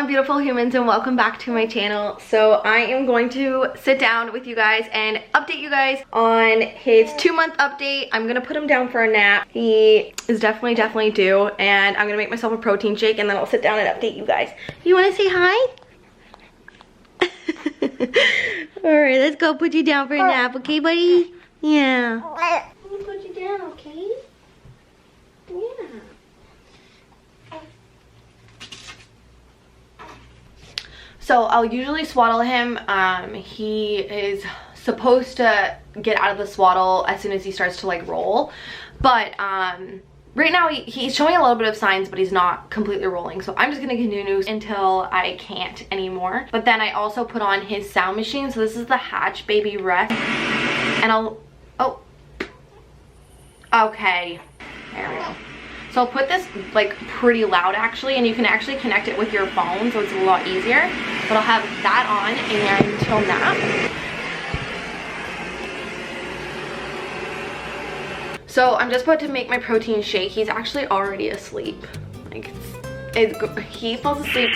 on, beautiful humans, and welcome back to my channel. So I am going to sit down with you guys and update you guys on his 2-month update. I'm gonna put him down for a nap. He is definitely due, and I'm gonna make myself a protein shake, and then I'll sit down and update you guys. You wanna say hi? Alright, let's go put you down for a nap, okay, buddy? Yeah. Let me put you down, okay? Yeah. So I'll usually swaddle him. He is supposed to get out of the swaddle as soon as he starts to like roll. But right now he's showing a little bit of signs, but he's not completely rolling. So I'm just gonna continue until I can't anymore. But then I also put on his sound machine. So this is the Hatch Baby Rest. And oh, okay, there we go. So I'll put this like pretty loud actually, and you can actually connect it with your phone, so it's a lot easier. But I'll have that on and he'll nap. So I'm just about to make my protein shake. He's actually already asleep. Like he falls asleep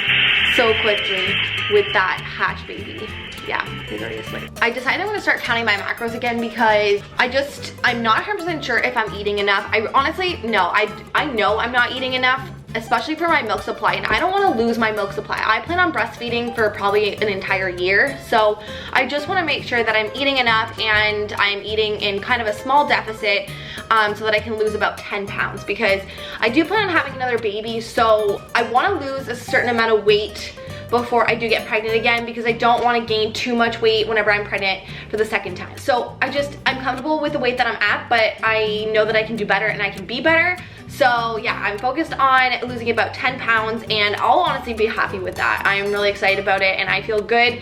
so quickly with that Hatch baby. Yeah, he's already asleep. I decided I'm gonna start counting my macros again because I'm not 100% sure if I'm eating enough. I honestly, no, I know I'm not eating enough, especially for my milk supply, and I don't wanna lose my milk supply. I plan on breastfeeding for probably an entire year, so I just wanna make sure that I'm eating enough and I'm eating in kind of a small deficit so that I can lose about 10 pounds because I do plan on having another baby, so I wanna lose a certain amount of weight before I do get pregnant again because I don't want to gain too much weight whenever I'm pregnant for the second time. So I'm comfortable with the weight that I'm at, but I know that I can do better and I can be better. So yeah, I'm focused on losing about 10 pounds and I'll honestly be happy with that. I'm really excited about it and I feel good.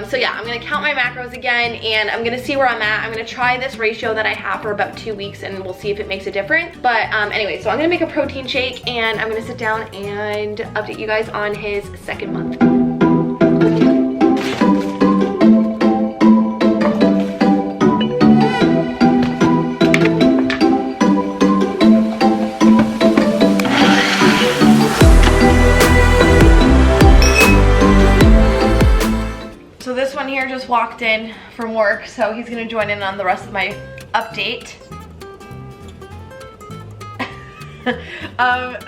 So yeah, I'm gonna count my macros again and I'm gonna see where I'm at. I'm gonna try this ratio that I have for about 2 weeks and we'll see if it makes a difference. But anyway, so I'm gonna make a protein shake and I'm gonna sit down and update you guys on his 2nd month. So this one here just walked in from work, so he's gonna join in on the rest of my update.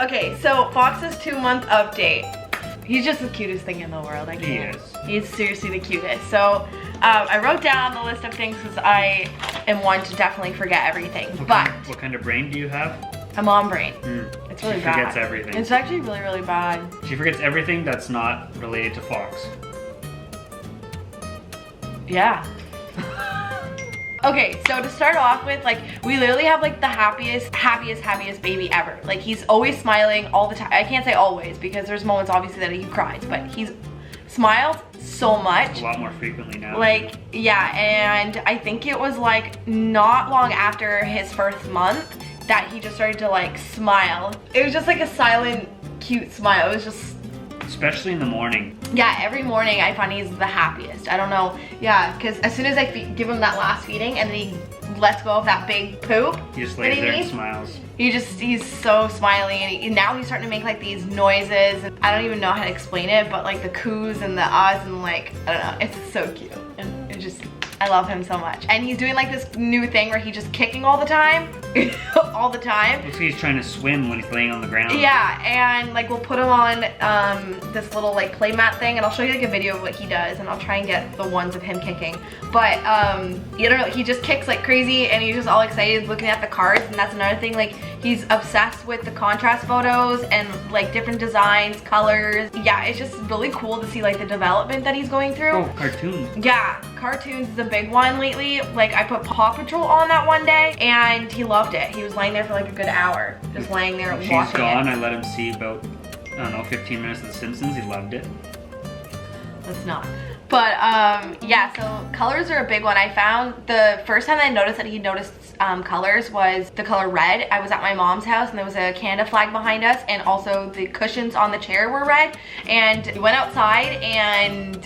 Okay, so Fox's 2-month update. He's just the cutest thing in the world, I can't. He is. He's seriously the cutest. So I wrote down the list of things because I am one to definitely forget everything. What kind of brain do you have? A mom brain. It's really bad. She forgets everything. It's actually really bad. She forgets everything that's not related to Fox. Yeah. Okay, so to start off with, like, we literally have like the happiest baby ever. Like, he's always smiling all the time. I can't say always because there's moments obviously that he cries, but he's smiled so much. A lot more frequently now. Like, yeah, and I think it was like not long after his 1st month that he just started to like smile. It was just like a silent, cute smile. It was just, especially in the morning. yeah, every morning I find he's the happiest. I don't know, yeah, because as soon as I give him that last feeding and then he lets go of that big poop, He just lays there and smiles. He's so smiley, and now he's starting to make like these noises. And I don't even know how to explain it, but like the coos and the ahs and like, I don't know, it's so cute. And it just, I love him so much. And he's doing like this new thing where he's just kicking all the time. All the time. Looks like he's trying to swim when he's laying on the ground. Yeah, and like we'll put him on this little like play mat thing, and I'll show you like a video of what he does, and I'll try and get the ones of him kicking. But you don't know, he just kicks like crazy and he's just all excited looking at the cards. And that's another thing, like he's obsessed with the contrast photos and like different designs, colors. Yeah, it's just really cool to see like the development that he's going through. Oh, cartoons. Yeah, cartoons is a big one lately. Like I put Paw Patrol on that one day and he loved it. He was laying there for like a good hour, just laying there watching it. She's gone, I let him see about, I don't know, 15 minutes of The Simpsons. He loved it. Let's not. But yeah, so colors are a big one. I found the first time I noticed that he noticed colors was the color red. I was at my mom's house and there was a Canada flag behind us, and also the cushions on the chair were red. And we went outside and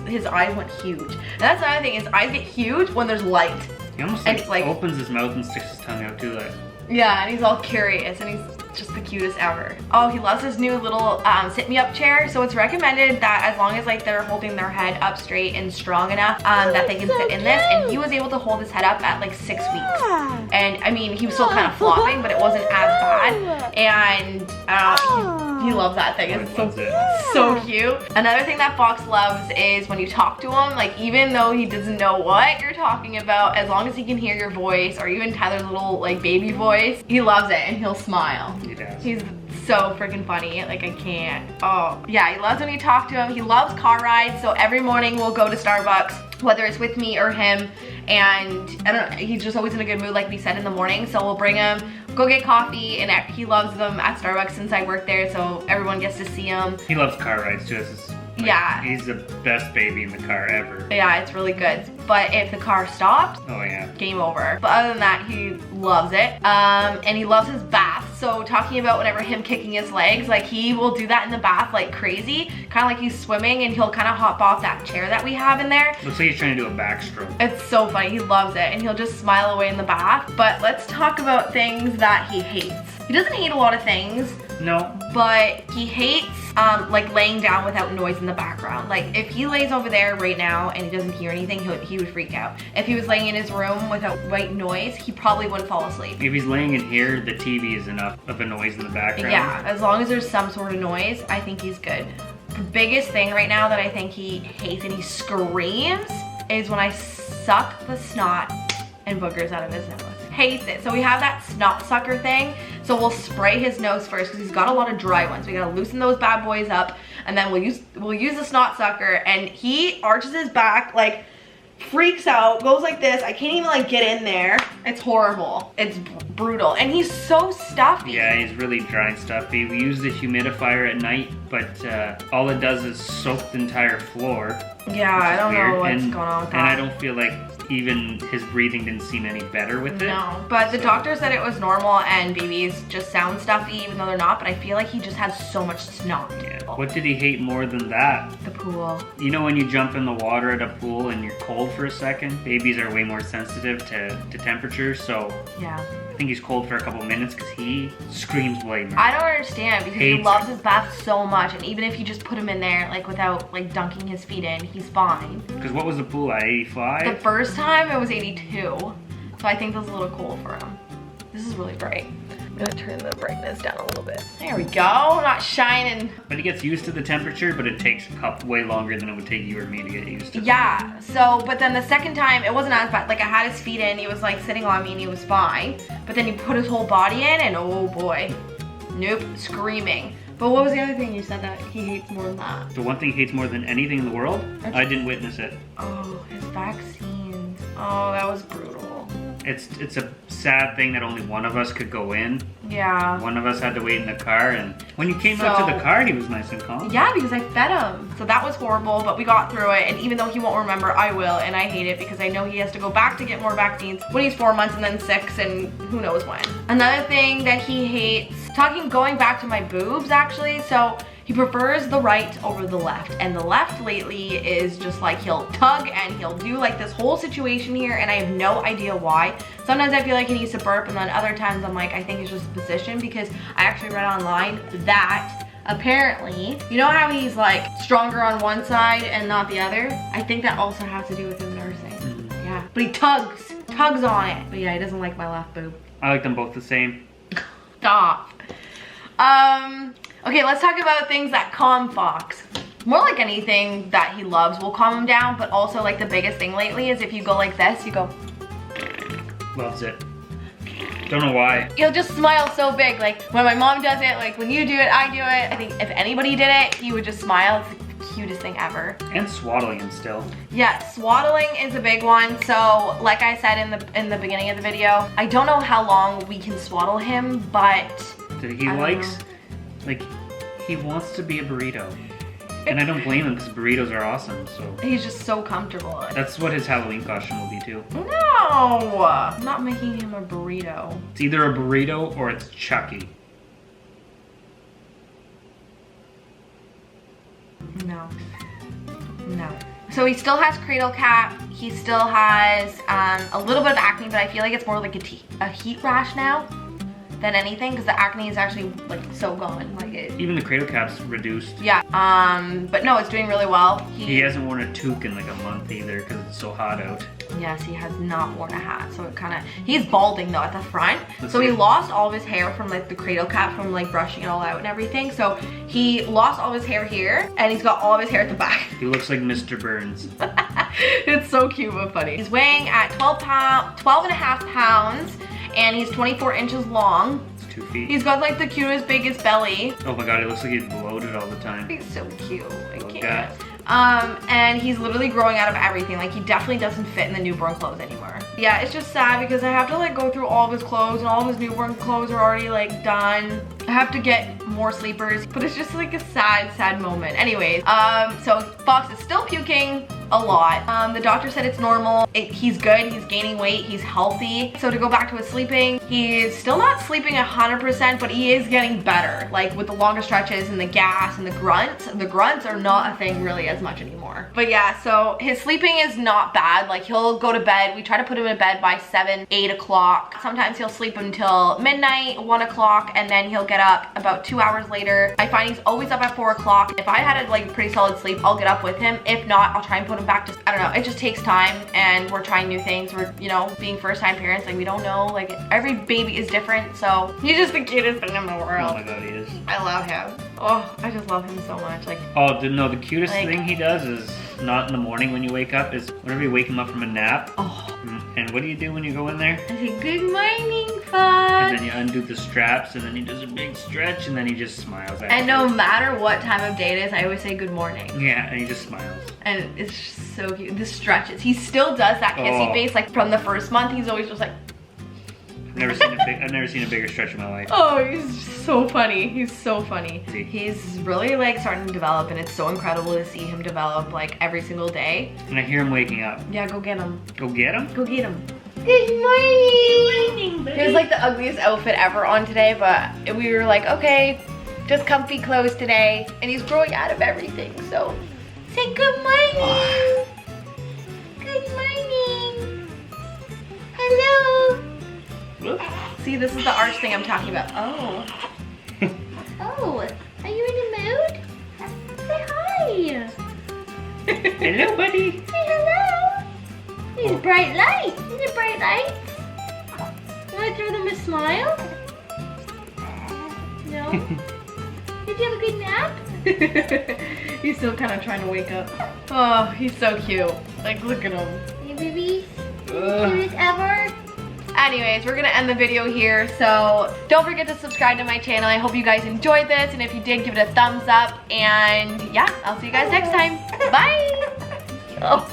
his eyes went huge. And that's another thing, his eyes get huge when there's light. He almost like opens his mouth and sticks his tongue out too. Like. Yeah, and he's all curious and he's just the cutest ever. Oh, he loves his new little sit me up chair. So it's recommended that as long as like they're holding their head up straight and strong enough that they can sit in this. And he was able to hold his head up at like 6 weeks. And I mean, he was still kind of flopping, but it wasn't as bad. And he loves that thing. It's so cute. Another thing that Fox loves is when you talk to him, like even though he doesn't know what you're talking about, as long as he can hear your voice or even Tyler's little like baby voice, he loves it and he'll smile. He does. He's so freaking funny. Like I can't. Oh yeah, he loves when you talk to him. He loves car rides. So every morning we'll go to Starbucks, whether it's with me or him. And I don't know, he's just always in a good mood like we said in the morning. So we'll bring him, go get coffee, and he loves them at Starbucks since I work there. So everyone gets to see him. He loves car rides too. It's like, yeah. He's the best baby in the car ever. Yeah, it's really good. But if the car stops, oh yeah, game over. But other than that, he loves it. And he loves his bath. So talking about whenever him kicking his legs, like he will do that in the bath like crazy. Kind of like he's swimming, and he'll kind of hop off that chair that we have in there. Looks like he's trying to do a backstroke. It's so funny. He loves it. And he'll just smile away in the bath. But let's talk about things that he hates. He doesn't hate a lot of things. No. But he hates like laying down without noise in the background. Like if he lays over there right now and he doesn't hear anything, he would freak out. If he was laying in his room without white noise, he probably wouldn't fall asleep. If he's laying in here, the TV is enough of a noise in the background. Yeah, as long as there's some sort of noise, I think he's good. The biggest thing right now that I think he hates and he screams is when I suck the snot and boogers out of his nose. Hates it. So we have that snot sucker thing. So we'll spray his nose first because he's got a lot of dry ones. We gotta loosen those bad boys up, and then we'll use the snot sucker, and he arches his back, like freaks out, goes like this. I can't even like get in there. It's horrible. It's brutal. And he's so stuffy. Yeah, he's really dry and stuffy. We use the humidifier at night, but all it does is soak the entire floor. Yeah, I don't know what's going on with that. And I don't feel like even his breathing didn't seem any better with it. No, but the doctor said it was normal and babies just sound stuffy even though they're not, but I feel like he just has so much snot. Yeah. What did he hate more than that? The pool. You know when you jump in the water at a pool and you're cold for a second? Babies are way more sensitive to temperature, so yeah. I think he's cold for a couple minutes because he screams way more. I don't understand because he loves his bath so much, and even if you just put him in there like without like dunking his feet in, he's fine. Because what was the pool at, 85? The first time it was 82, so I think that's a little cold for him. This is really bright. I'm gonna turn the brightness down a little bit. There we go, not shining. But he gets used to the temperature, but it takes way longer than it would take you or me to get used to. Yeah, so, but then the second time, it wasn't as bad. Like I had his feet in, he was like sitting on me and he was fine. But then he put his whole body in and oh boy, nope, screaming. But what was the other thing you said that he hates more than that? The one thing he hates more than anything in the world? I didn't witness it. Oh, his vaccines. Oh, that was brutal. It's a sad thing that only one of us could go in. Yeah. One of us had to wait in the car, and when you came out to the car, he was nice and calm. Yeah, because I fed him. So that was horrible, but we got through it, and even though he won't remember, I will, and I hate it because I know he has to go back to get more vaccines when he's 4 months and then 6 and who knows when. Another thing that he hates, going back to my boobs actually, so he prefers the right over the left, and the left lately is just like he'll tug and he'll do like this whole situation here, and I have no idea why. Sometimes I feel like he needs to burp, and then other times I'm like, I think it's just a position, because I actually read online that apparently, you know how he's like stronger on one side and not the other? I think that also has to do with him nursing. Yeah, but he tugs on it. But yeah, he doesn't like my left boob. I like them both the same. Stop. Okay, let's talk about things that calm Fox. More like anything that he loves will calm him down, but also like the biggest thing lately is if you go like this, you go. Loves it. Don't know why. He'll just smile so big. Like when my mom does it, like when you do it, I do it. I think if anybody did it, he would just smile. It's the cutest thing ever. And swaddling him still. Yeah, swaddling is a big one. So like I said in the beginning of the video, I don't know how long we can swaddle him, but he likes, like, he wants to be a burrito. And I don't blame him because burritos are awesome, so. He's just so comfortable. That's what his Halloween costume will be too. No! I'm not making him a burrito. It's either a burrito or it's Chucky. No. No. So he still has cradle cap. He still has a little bit of acne, but I feel like it's more like a heat rash now. than anything because the acne is actually like so gone. Like it. Even the cradle cap's reduced. Yeah. But no, it's doing really well. He hasn't worn a toque in like a month either because it's so hot out. Yes, he has not worn a hat, so it kind of, he's balding though at the front. Let's so he see. lost all of his hair from like the cradle cap from like brushing it all out and everything. So he lost all of his hair here and he's got all of his hair at the back. He looks like Mr. Burns. It's so cute but funny. He's weighing at 12 and a half pounds and he's 24 inches long. It's 2 feet. He's got like the cutest, biggest belly. Oh my god, it looks like he's bloated all the time. He's so cute. I Little can't. guy. And he's literally growing out of everything. Like he definitely doesn't fit in the newborn clothes anymore. Yeah, it's just sad because I have to like go through all of his clothes and all of his newborn clothes are already like done. I have to get more sleepers, but it's just like a sad moment. Anyways, so Fox is still puking a lot. The doctor said it's normal. He's good, he's gaining weight, he's healthy. So to go back to his sleeping, he's still not sleeping 100%, but he is getting better. Like with the longer stretches and the gas and the grunts are not a thing really as much anymore. But yeah, so his sleeping is not bad. Like he'll go to bed. We try to put him in bed by 7, 8 o'clock. Sometimes he'll sleep until midnight, 1 o'clock, and then he'll get up about 2 hours later. I find he's always up at 4 o'clock. If I had a like pretty solid sleep, I'll get up with him. If not, I'll try and put him back to, I don't know, it just takes time and we're trying new things. We're, you know, being first time parents, like we don't know, like every baby is different. So he's just the cutest thing in the world. Oh my god, he is. I love him. Oh, I just love him so much. Like, Oh, no, the cutest Like- thing he does is not in the morning when you wake up, is whenever you wake him up from a nap. oh, And what do you do when you go in there? I say, good morning, And Fox. then you undo the straps, and then he does a big stretch, and then he just smiles at And you. no matter what time of day it is, I always say good morning. Yeah, and he just smiles. And it's just so cute. The stretches. He still does that kissy Oh. face. Like from the first month, he's always just like, I've never seen a bigger stretch in my life. oh, he's just so funny. He's so funny. See. He's really like starting to develop and it's so incredible to see him develop like every single day. And I hear him waking up. Yeah, go get him. Go get him? Go get him. Good morning. It was like the ugliest outfit ever on today, but we were like, okay, just comfy clothes today. And he's growing out of everything, so say good morning. Good morning. Hello. Whoop. See, this is the arch thing I'm talking about. Oh. Oh, are you in the mood? Say hi. Hello, buddy. Say hello. These bright lights. These are bright lights. You want to throw them a smile? No? Did you have a good nap? He's still kind of trying to wake up. Oh, he's so cute. Like, look at him. Hey, baby. Cutest ever. Anyways, we're gonna end the video here, so don't forget to subscribe to my channel. I hope you guys enjoyed this, and if you did, give it a thumbs up, and yeah, I'll see you guys next time. Bye! Oh.